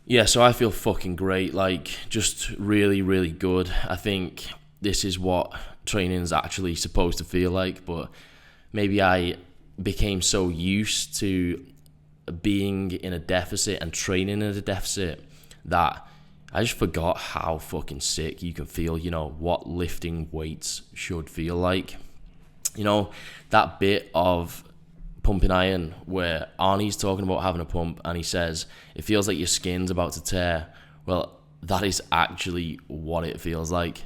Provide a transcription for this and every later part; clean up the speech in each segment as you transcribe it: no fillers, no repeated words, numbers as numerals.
Yeah, so I feel fucking great, like just really, really good. I think this is what training is actually supposed to feel like, but maybe I became so used to being in a deficit and training in a deficit that I just forgot how fucking sick you can feel, what lifting weights should feel like. That bit of pumping iron where Arnie's talking about having a pump and he says it feels like your skin's about to tear. Well, that is actually what it feels like.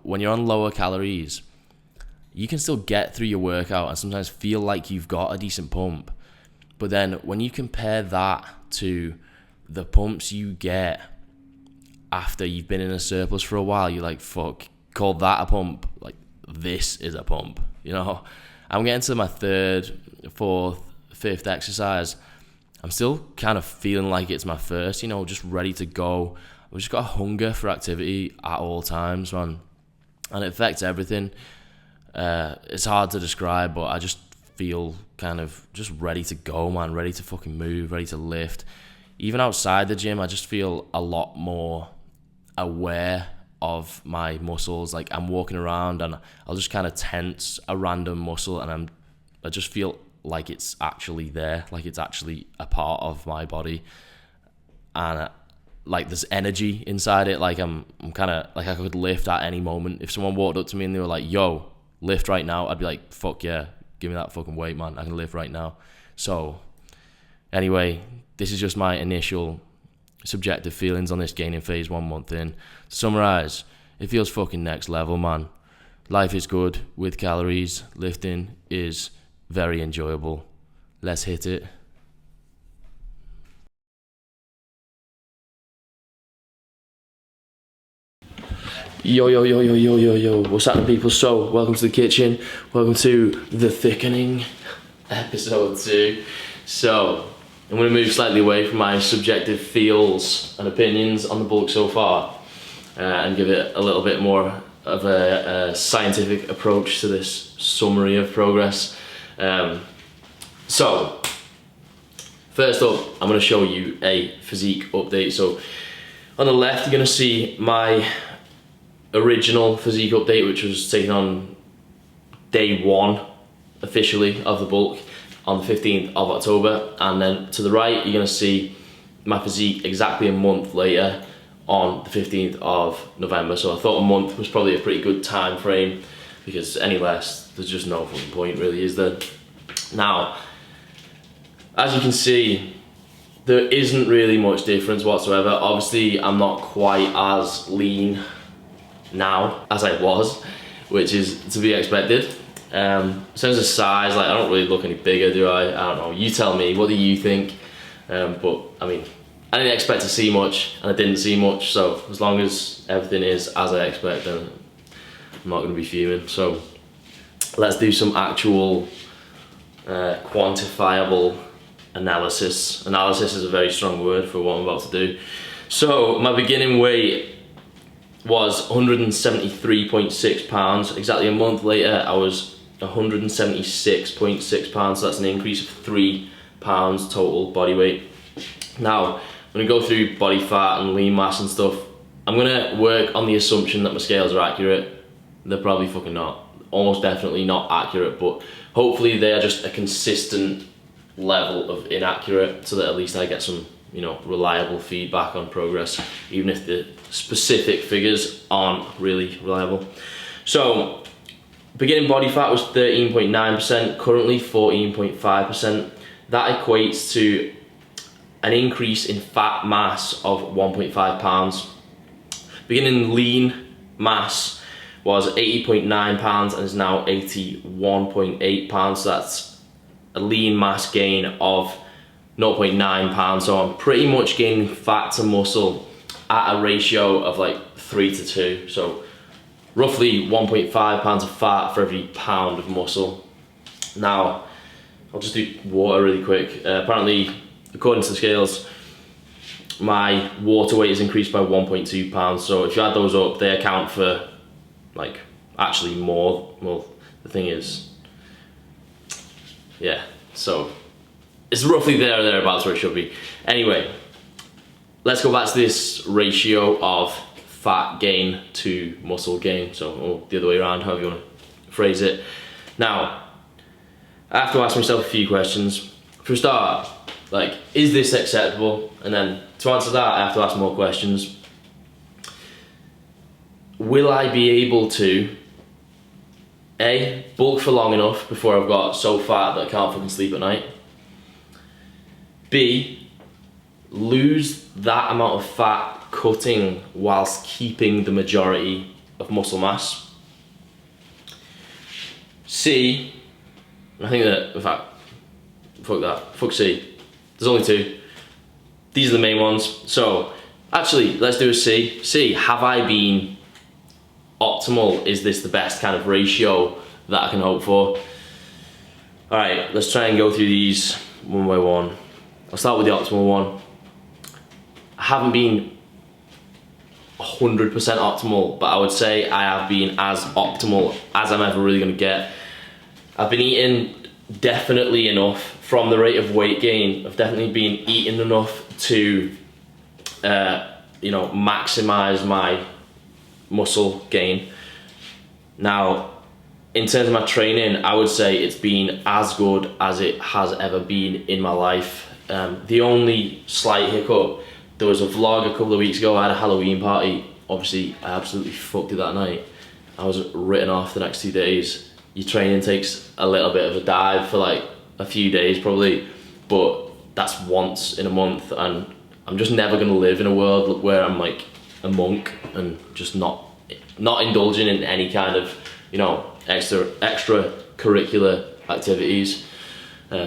When you're on lower calories, you can still get through your workout and sometimes feel like you've got a decent pump. But then when you compare that to the pumps you get after you've been in a surplus for a while, you're like, fuck, call that a pump? Like, this is a pump, I'm getting to my third, fourth, fifth exercise. I'm still kind of feeling like it's my first, just ready to go. I've just got a hunger for activity at all times, man. And it affects everything. It's hard to describe, but I just feel kind of just ready to go, man. Ready to fucking move, ready to lift. Even outside the gym, I just feel a lot more aware of my muscles. Like, I'm walking around and I'll just kind of tense a random muscle and I just feel like it's actually there, like it's actually a part of my body, and like there's energy inside it. Like I'm kind of like I could lift at any moment. If someone walked up to me and they were like, yo, lift right now, I'd be like, fuck yeah, give me that fucking weight, man, I can lift right now. So anyway, this is just my initial subjective feelings on this gaining phase 1 month in. To summarize, it feels fucking next level, man. Life is good with calories. Lifting is very enjoyable. Let's hit it. Yo. What's happening, people? So, welcome to the kitchen. Welcome to the Thiccening, episode 2. So, I'm going to move slightly away from my subjective feels and opinions on the bulk so far and give it a little bit more of a scientific approach to this summary of progress. So, first up, I'm going to show you a physique update. So, on the left, you're going to see my original physique update, which was taken on day 1 officially of the bulk on the 15th of October, and then to the right you're going to see my physique exactly a month later on the 15th of November. So I thought a month was probably a pretty good time frame, because any less there's just no fucking point, really, is there? Now, as you can see, there isn't really much difference whatsoever. Obviously I'm not quite as lean now as I was, which is to be expected. In terms of size, like, I don't really look any bigger, do I? I don't know, you tell me, what do you think? But I mean, I didn't expect to see much and I didn't see much, so as long as everything is as I expect, then I'm not going to be fuming. So let's do some actual quantifiable analysis. Analysis is a very strong word for what I'm about to do. So my beginning weight was 173.6 pounds. Exactly a month later, I was 176.6 pounds. So that's an increase of 3 pounds total body weight. Now, I'm gonna go through body fat and lean mass and stuff. I'm gonna work on the assumption that my scales are accurate. They're probably fucking not. Almost definitely not accurate, but hopefully they are just a consistent level of inaccurate, so that at least I get some, reliable feedback on progress, even if the specific figures aren't really reliable. So, beginning body fat was 13.9%, currently 14.5%. That equates to an increase in fat mass of 1.5 pounds. Beginning lean mass was 80.9 pounds and is now 81.8 pounds. So that's a lean mass gain of 0.9 pounds. So I'm pretty much gaining fat to muscle at a ratio of like 3 to 2. So roughly 1.5 pounds of fat for every pound of muscle. Now, I'll just do water really quick. Apparently, according to the scales, my water weight is increased by 1.2 pounds. So if you add those up, they account for like actually more. Well, the thing is, yeah, so it's roughly there or thereabouts where it should be. Anyway, let's go back to this ratio of fat gain to muscle gain. So, or the other way around, however you want to phrase it. Now, I have to ask myself a few questions. For a start, like, is this acceptable? And then to answer that, I have to ask more questions. Will I be able to A, bulk for long enough before I've got so fat that I can't fucking sleep at night? B, lose that amount of fat cutting whilst keeping the majority of muscle mass? C, I think that, in fact, fuck C. There's only two. These are the main ones. So, actually, let's do a C. C, have I been optimal? Is this the best kind of ratio that I can hope for? Alright, let's try and go through these one by one. I'll start with the optimal one. I haven't been 100% optimal, but I would say I have been as optimal as I'm ever really going to get. I've been eating definitely enough from the rate of weight gain. I've definitely been eating enough to, maximize my muscle gain. Now, in terms of my training, I would say it's been as good as it has ever been in my life. The only slight hiccup, there was a vlog a couple of weeks ago. I had a Halloween party. Obviously, I absolutely fucked it that night. I was written off the next 2 days. Your training takes a little bit of a dive for like a few days probably, but that's once in a month, and I'm just never gonna live in a world where I'm like a monk and just not indulging in any kind of, extra curricular activities.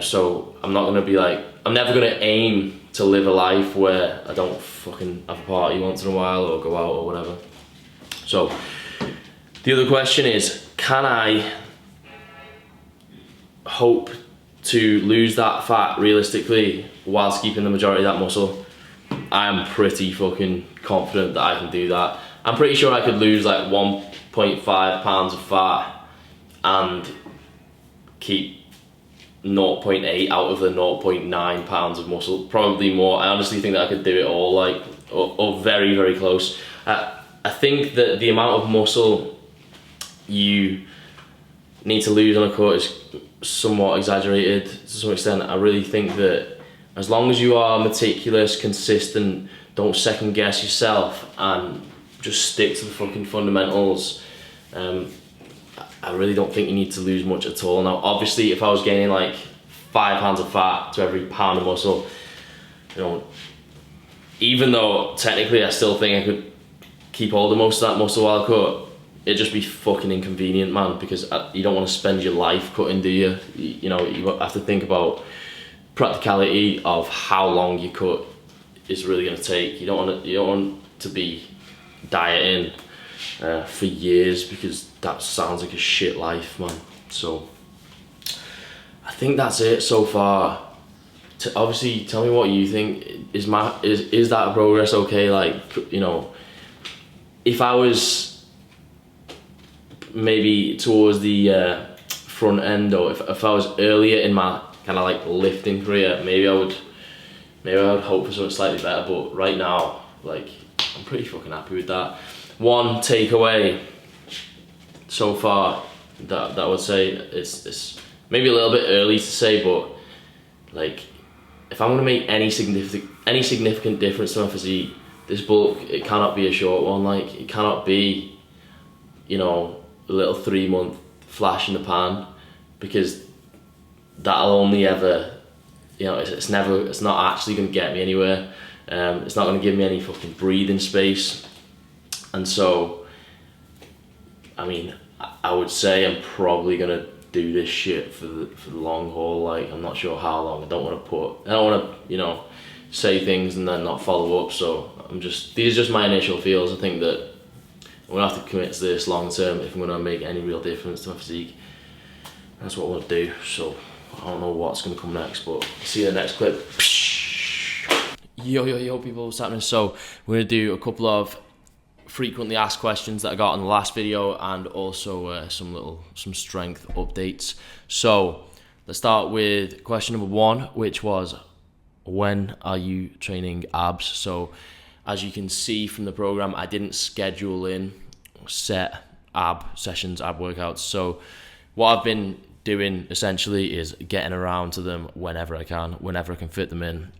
So I'm not gonna be like, I'm never gonna aim to live a life where I don't fucking have a party once in a while or go out or whatever. So the other question is, can I hope to lose that fat realistically whilst keeping the majority of that muscle? I'm pretty fucking confident that I can do that. I'm pretty sure I could lose like 1.5 pounds of fat and keep 0.8 out of the 0.9 pounds of muscle, probably more. I honestly think that I could do it all, like, or very, very close. I think that the amount of muscle you need to lose on a cut is somewhat exaggerated to some extent. I really think that as long as you are meticulous, consistent, don't second guess yourself and just stick to the fucking fundamentals, I really don't think you need to lose much at all. Now, obviously, if I was gaining like 5 pounds of fat to every pound of muscle, even though technically I still think I could keep hold of most of that muscle while I cut, it'd just be fucking inconvenient, man, because you don't want to spend your life cutting, do you? You have to think about practicality of how long your cut is really going to take. You don't want to be dieting for years, because that sounds like a shit life, man. So I think that's it so far. Obviously, tell me what you think. Is that progress okay? Like, if I was maybe towards the front end, or if I was earlier in my kind of like lifting career, maybe I would hope for something slightly better. But right now, like, I'm pretty fucking happy with that. One takeaway so far that I would say, it's maybe a little bit early to say, but like, if I'm gonna make any significant difference to my physique, this bulk, it cannot be a short one. Like, it cannot be, a little 3-month flash in the pan, because that'll only ever, it's not actually gonna get me anywhere. It's not gonna give me any fucking breathing space. And so, I mean, I would say I'm probably gonna do this shit for the long haul. Like, I'm not sure how long. I don't want to say things and then not follow up. So these are just my initial feels. I think that I'm gonna have to commit to this long term if I'm gonna make any real difference to my physique. That's what I want to do. So I don't know what's gonna come next, but see you in the next clip. Yo people, what's happening? So we're gonna do a couple of frequently asked questions that I got in the last video, and also some strength updates. So let's start with question number 1, which was, when are you training abs? So as you can see from the program, I didn't schedule in set ab sessions, ab workouts. So what I've been doing essentially is getting around to them whenever I can fit them in.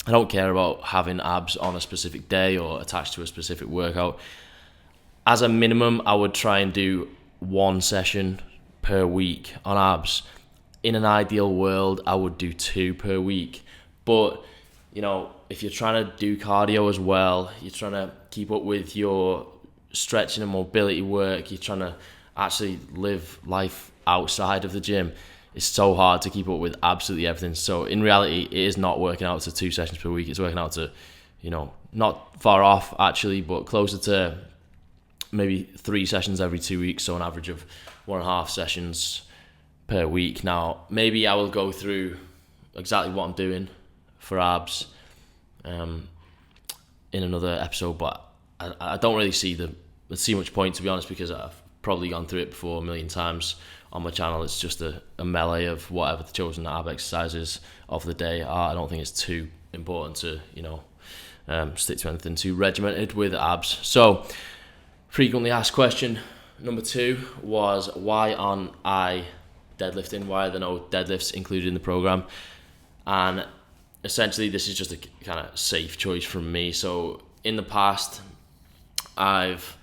I don't care about having abs on a specific day or attached to a specific workout. As a minimum, I would try and do one session per week on abs. In an ideal world, I would do 2 per week. But, you know, if you're trying to do cardio as well, you're trying to keep up with your stretching and mobility work, you're trying to actually live life outside of the gym, it's so hard to keep up with absolutely everything. So in reality, it is not working out to 2 sessions per week. It's working out to, you know, not far off actually, but closer to maybe 3 sessions every 2 weeks. So an average of 1.5 sessions per week. Now, maybe I will go through exactly what I'm doing for abs in another episode, but I don't really see much point, to be honest, because I've probably gone through it before a million times on my channel. It's just a melee of whatever the chosen ab exercises of the day are. I don't think it's too important to, you know, stick to anything too regimented with abs. So, frequently asked question number 2 was, why aren't I deadlifting? Why are there no deadlifts included in the program? And essentially, this is just a kind of safe choice from me. So in the past, I've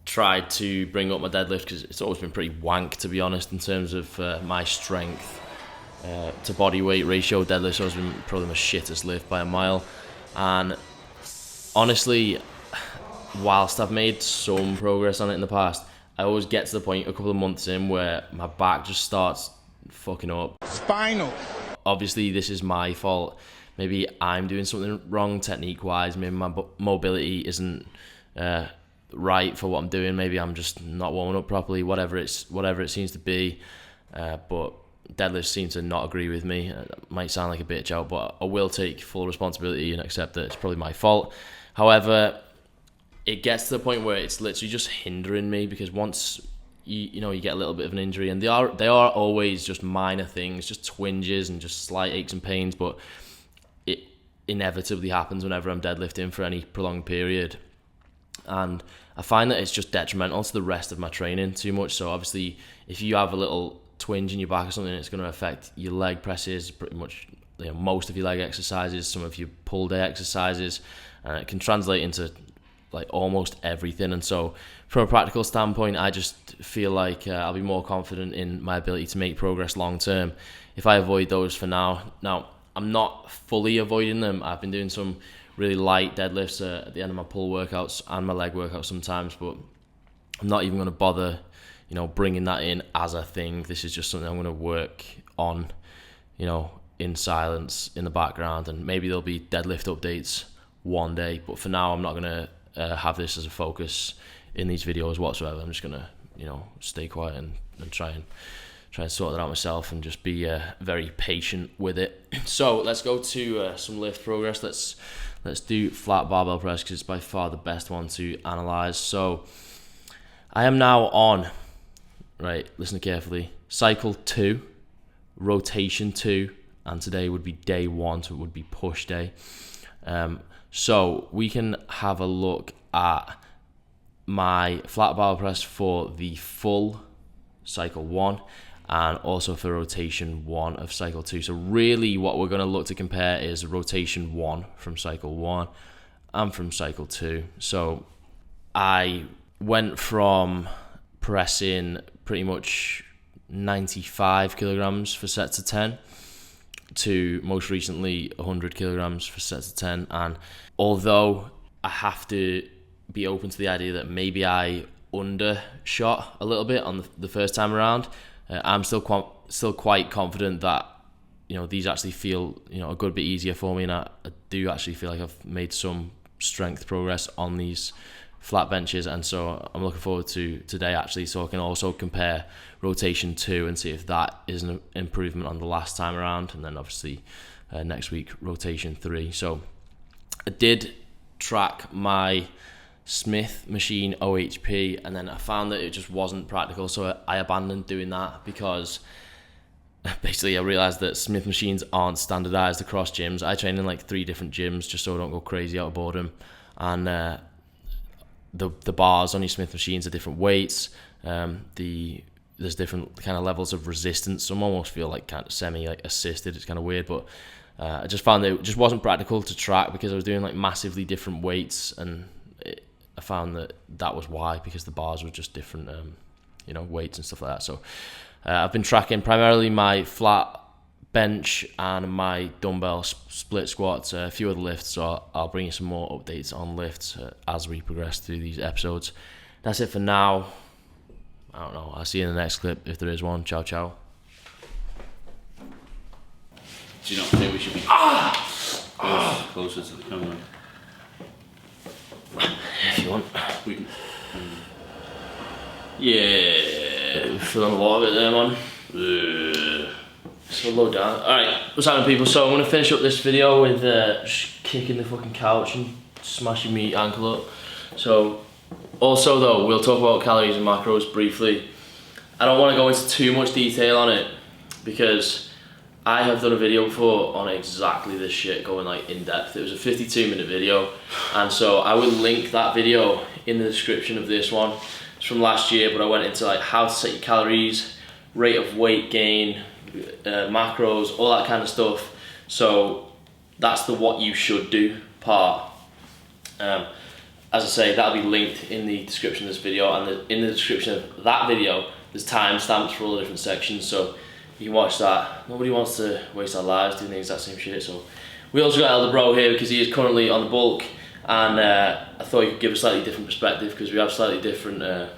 tried to bring up my deadlift because it's always been pretty wank, to be honest, in terms of my strength to body weight ratio. Deadlift's always been probably my shittest lift by a mile. And honestly, whilst I've made some progress on it in the past, I always get to the point a couple of months in where my back just starts fucking up. Spinal. Obviously, this is my fault. Maybe I'm doing something wrong technique-wise. Maybe my mobility isn't right for what I'm doing. Maybe I'm just not warming up properly. Whatever it seems to be. But deadlifts seem to not agree with me. It might sound like a bitch out, but I will take full responsibility and accept that it's probably my fault. However, it gets to the point where it's literally just hindering me, because once you get a little bit of an injury, and they are always just minor things, just twinges and just slight aches and pains, but it inevitably happens whenever I'm deadlifting for any prolonged period. And I find that it's just detrimental to the rest of my training too much. So obviously, if you have a little twinge in your back or something, it's going to affect your leg presses, pretty much, you know, most of your leg exercises, some of your pull day exercises, and it can translate into like almost everything. And so from a practical standpoint, I just feel like I'll be more confident in my ability to make progress long term if I avoid those for now. Now, I'm not fully avoiding them. I've been doing some really light deadlifts at the end of my pull workouts and my leg workouts sometimes, but I'm not even going to bother, you know, bringing that in as a thing. This is just something I'm going to work on, you know, in silence in the background, and maybe there'll be deadlift updates one day, but for now I'm not going to have this as a focus in these videos whatsoever. I'm just going to, you know, stay quiet and try and sort that out myself, and just be very patient with it. So let's go to some lift progress. Let's do flat barbell press, because it's by far the best one to analyze. So I am now on, right, listen carefully, cycle 2, rotation 2, and today would be day 1, so it would be push day. So we can have a look at my flat barbell press for the full cycle 1, and also for rotation 1 of cycle 2. So really what we're going to look to compare is rotation 1 from cycle 1 and from cycle 2. So I went from pressing pretty much 95 kilograms for sets of 10 to most recently 100 kilograms for sets of 10. And although I have to be open to the idea that maybe I undershot a little bit on the first time around, I'm still quite confident that, you know, these actually feel, you know, a good bit easier for me, and I do actually feel like I've made some strength progress on these flat benches. And so I'm looking forward to today actually, so I can also compare rotation 2 and see if that is an improvement on the last time around, and then obviously next week rotation 3. So I did track my Smith machine OHP, and then I found that it just wasn't practical, so I abandoned doing that, because basically I realised that Smith machines aren't standardised across gyms. I train in like 3 different gyms just so I don't go crazy out of boredom, and the bars on your Smith machines are different weights. There's different kind of levels of resistance. Some almost feel like kind of semi like assisted. It's kind of weird, but I just found that it just wasn't practical to track because I was doing like massively different weights, and I found that was why, because the bars were just different, weights and stuff like that. So I've been tracking primarily my flat bench and my dumbbell split squats, a few other lifts, so I'll bring you some more updates on lifts as we progress through these episodes. That's it for now. I don't know, I'll see you in the next clip if there is one. Ciao, ciao. Do you not think we should be closer to the camera? If you want. We can. Yeah, feeling a lot of it there, man. So low down. Alright, what's happening, people? So I'm going to finish up this video with just kicking the fucking couch and smashing me ankle up. So, also though, we'll talk about calories and macros briefly. I don't want to go into too much detail on it because I have done a video before on exactly this shit, going like in depth. It was a 52-minute video, and so I will link that video in the description of this one. It's from last year, but I went into like how to set your calories, rate of weight gain, macros, all that kind of stuff. So that's the what you should do part. As I say, that'll be linked in the description of this video, and in the description of that video there's timestamps for all the different sections, so you can watch that. Nobody wants to waste their lives doing the exact same shit. So we also got Elder Bro here because he is currently on the bulk, and I thought he could give a slightly different perspective because we have slightly different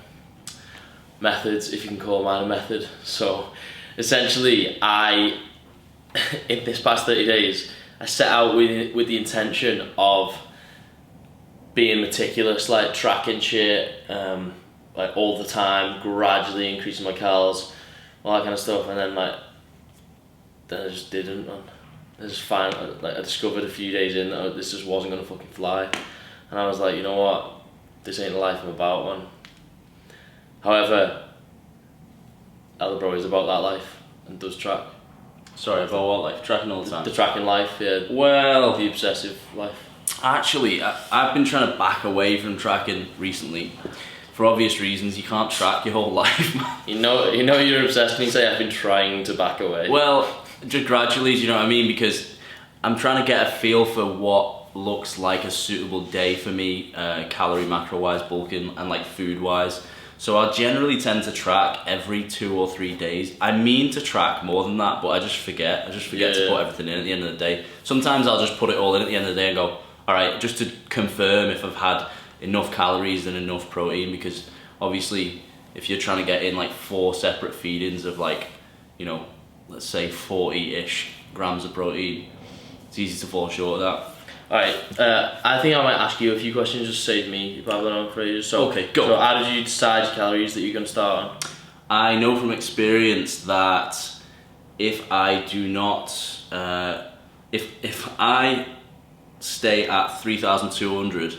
methods, if you can call mine a method. So essentially, in this past 30 days, I set out with the intention of being meticulous, like tracking shit, like all the time, gradually increasing my calories, all that kind of stuff, and then then I just didn't, man. I just I discovered a few days in that this just wasn't gonna fucking fly, and I was like, you know what, this ain't the life I'm about, man. However, Elder Bro is about that life and does track. Sorry, about what? Like tracking all the time? The tracking life, yeah. Well, the obsessive life. Actually, I've been trying to back away from tracking recently. For obvious reasons, you can't track your whole life. You know you're obsessed when you say I've been trying to back away. Well, just gradually, do you know what I mean? Because I'm trying to get a feel for what looks like a suitable day for me, calorie, macro-wise, bulking, and like food-wise. So I generally tend to track every 2 or 3 days. I mean to track more than that, but I just forget. To put everything in at the end of the day. Sometimes I'll just put it all in at the end of the day and go, all right, just to confirm if I've had enough calories and enough protein, because obviously if you're trying to get in like 4 separate feedings of like, let's say 40-ish grams of protein, it's easy to fall short of that. Alright, I think I might ask you a few questions just to save me babbling on for ages. So, okay, go. So how did you decide your calories that you're going to start on? I know from experience that if I do not, if I stay at 3,200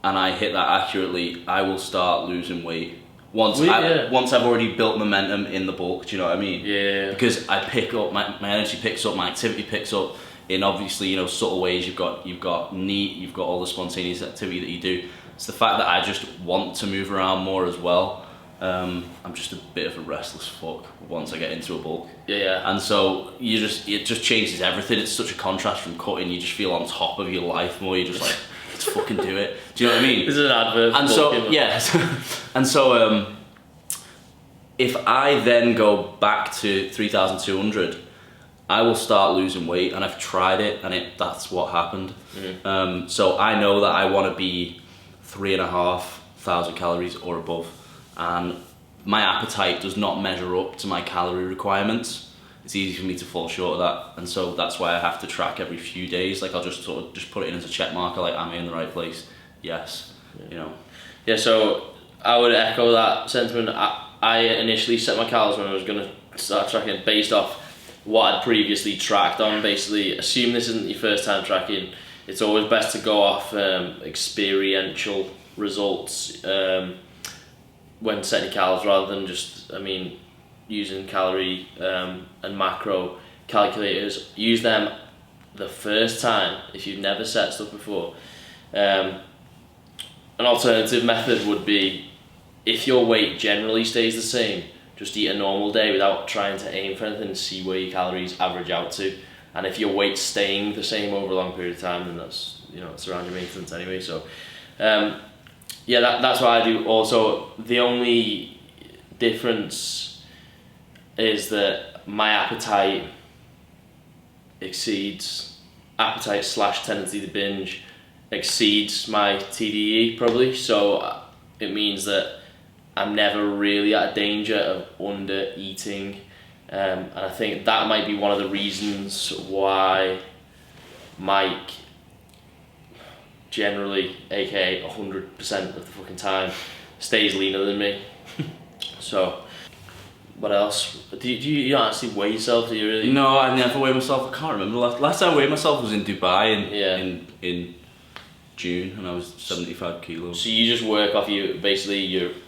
and I hit that accurately, I will start losing weight. Once I've already built momentum in the bulk, do you know what I mean? Yeah. Because I pick up, my energy picks up, my activity picks up in obviously, subtle ways. You've got NEAT, you've got all the spontaneous activity that you do. It's the fact that I just want to move around more as well. I'm just a bit of a restless fuck once I get into a bulk. Yeah. And so it just changes everything. It's such a contrast from cutting. You just feel on top of your life more. You're just like, let's fucking do it. Do you know what I mean? This is an advert. And so, yes. And so, if I then go back to 3,200, I will start losing weight, and I've tried it, and that's what happened. Mm. So I know that I want to be 3,500 calories or above, and my appetite does not measure up to my calorie requirements. It's easy for me to fall short of that, and so that's why I have to track every few days. Like I'll just put it in as a check marker, like, am I in the right place? Yes. Yeah. Yeah, so I would echo that sentiment. I initially set my calories when I was going to start tracking based off what I'd previously tracked on. Basically, assume this isn't your first time tracking. It's always best to go off experiential results when setting calories rather than just, using calorie and macro calculators. Use them the first time if you've never set stuff before. An alternative method would be, if your weight generally stays the same, just eat a normal day without trying to aim for anything and see where your calories average out to. And if your weight's staying the same over a long period of time, then that's, it's around your maintenance anyway. So yeah, that's what I do. Also, the only difference is that my appetite / tendency to binge exceeds my TDE probably. So it means that I'm never really at a danger of under eating, and I think that might be one of the reasons why Mike generally, aka 100% of the fucking time, stays leaner than me. So what else? Do you don't actually weigh yourself, do you really? No, I never weigh myself. I can't remember. Last time I weighed myself was in Dubai in June, and I was 75 kilos. So you just work off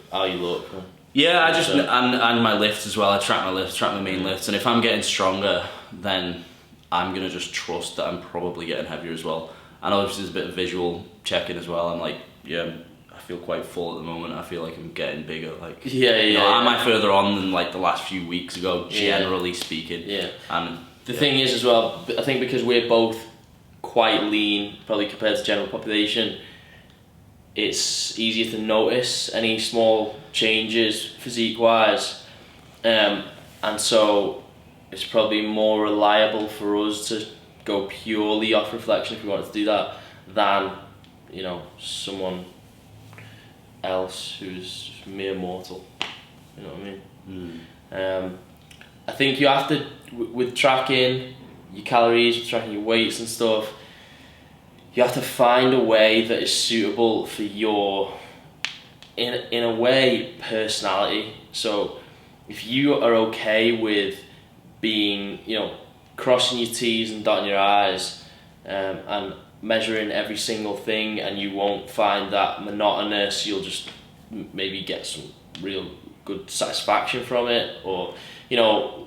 how you look? Huh? Yeah, I just, and my lifts as well. I track my lifts, track my main lifts, and if I'm getting stronger, then I'm gonna just trust that I'm probably getting heavier as well. I know there's a bit of visual checking as well. I'm like, yeah, I feel quite full at the moment. I feel like I'm getting bigger. Like, am I further on than like the last few weeks ago, generally speaking? Yeah. And the thing is as well, I think because we're both quite lean, probably compared to general population, it's easier to notice any small changes physique wise, and so it's probably more reliable for us to go purely off reflection if we wanted to do that than someone else who's mere mortal. You know what I mean? I think you have to, with tracking your calories, with tracking your weights and stuff, you have to find a way that is suitable for your, in a way, personality. So if you are okay with being, crossing your T's and dotting your I's, and measuring every single thing, and you won't find that monotonous, you'll just maybe get some real good satisfaction from it, or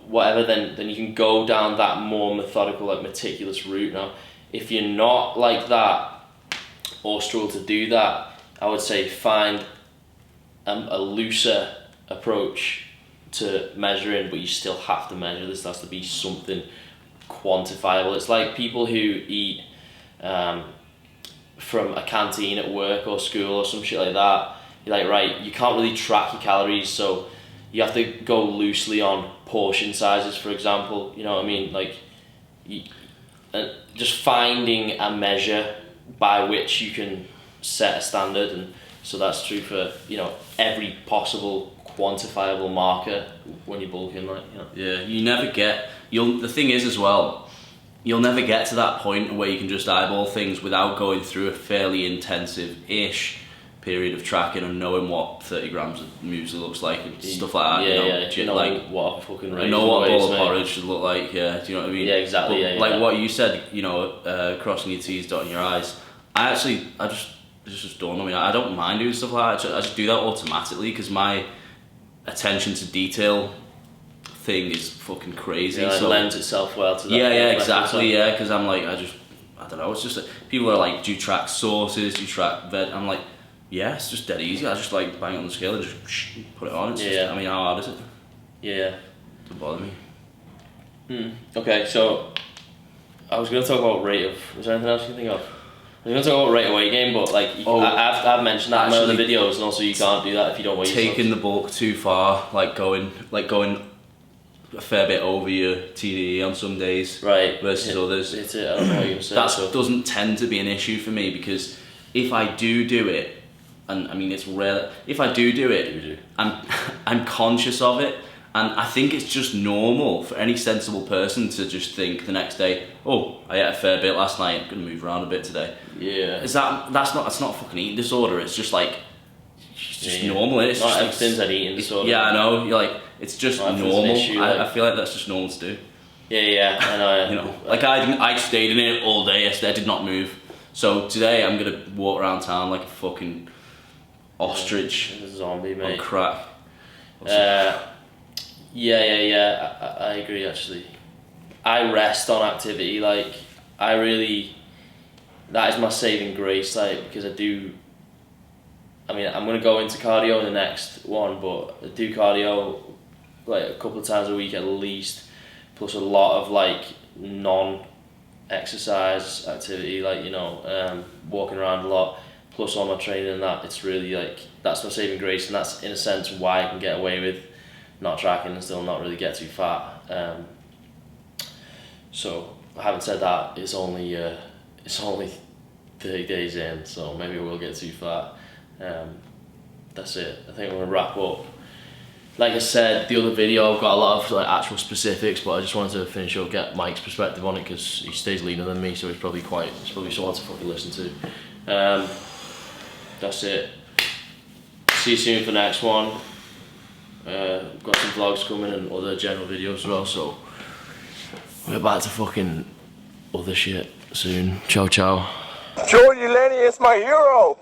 whatever, then you can go down that more methodical, like meticulous route. Now, if you're not like that or struggle to do that, I would say find a looser approach to measuring, but you still have to measure this. There has to be something quantifiable. It's like people who eat from a canteen at work or school or some shit like that. You're like, right, you can't really track your calories, so you have to go loosely on portion sizes, for example. You know what I mean? Like, just finding a measure by which you can set a standard, and so that's true for every possible quantifiable marker when you're bulking, like. Yeah, you never get. The thing is as well, you'll never get to that point where you can just eyeball things without going through a fairly intensive-ish period of tracking and knowing what 30 grams of muesli looks like and stuff like that. Like what a fucking I know what a bowl of porridge should look like. Yeah, do you know what I mean? Yeah, exactly. But like what you said, crossing your T's, dotting your I's. It's just dawned on me. I don't mind doing stuff like that. I just do that automatically because my attention to detail thing is fucking crazy. Yeah, so it lends itself well to that. Yeah, exactly. Yeah, because I'm like, I don't know. It's just people are like, do you track sauces? Do you track veg? I'm like, yeah, it's just dead easy. I just like bang it on the scale and just put it on. It's just, I mean, how hard is it? Yeah. Doesn't bother me. Okay, so I was going to talk about rate of. Was there anything else you can think of? I was going to talk about rate of weight gain, but like I've mentioned that in my other videos, and also you can't do that if you don't weigh yourself. Taking the bulk too far, like going a fair bit over your TDE on some days, right? Versus others. I don't know what you're saying. That doesn't tend to be an issue for me because if I do it, and I mean it's rare. If I do it, I'm conscious of it, and I think it's just normal for any sensible person to just think the next day, oh, I ate a fair bit last night. I'm gonna move around a bit today. Yeah. That's not a fucking eating disorder. It's just like it's just normal. It's not just everything's an eating disorder. Yeah, I know. You're like it's just normal. Issue, I feel like that's just normal to do. Yeah, I know. Like I stayed in it all day yesterday. I did not move. So today I'm gonna walk around town like a fucking ostrich. A zombie, mate. On crack. Yeah. I agree actually. I rest on activity, like I really, that is my saving grace, like because I do. I mean, I'm gonna go into cardio in the next one, but I do cardio like a couple of times a week at least, plus a lot of like non-exercise activity, like walking around a lot, plus all my training and that. It's really like that's my saving grace, and that's in a sense why I can get away with not tracking and still not really get too fat. So having said that, it's only 30 days in, so maybe I will get too fat. That's it. I think I'm gonna wrap up. Like I said, the other video I've got a lot of like actual specifics, but I just wanted to finish up, get Mike's perspective on it because he stays leaner than me, so it's probably someone to fucking listen to. That's it. See you soon for the next one. Got some vlogs coming and other general videos as well, so we're back to fucking other shit soon. Ciao, ciao. Delaney is my hero.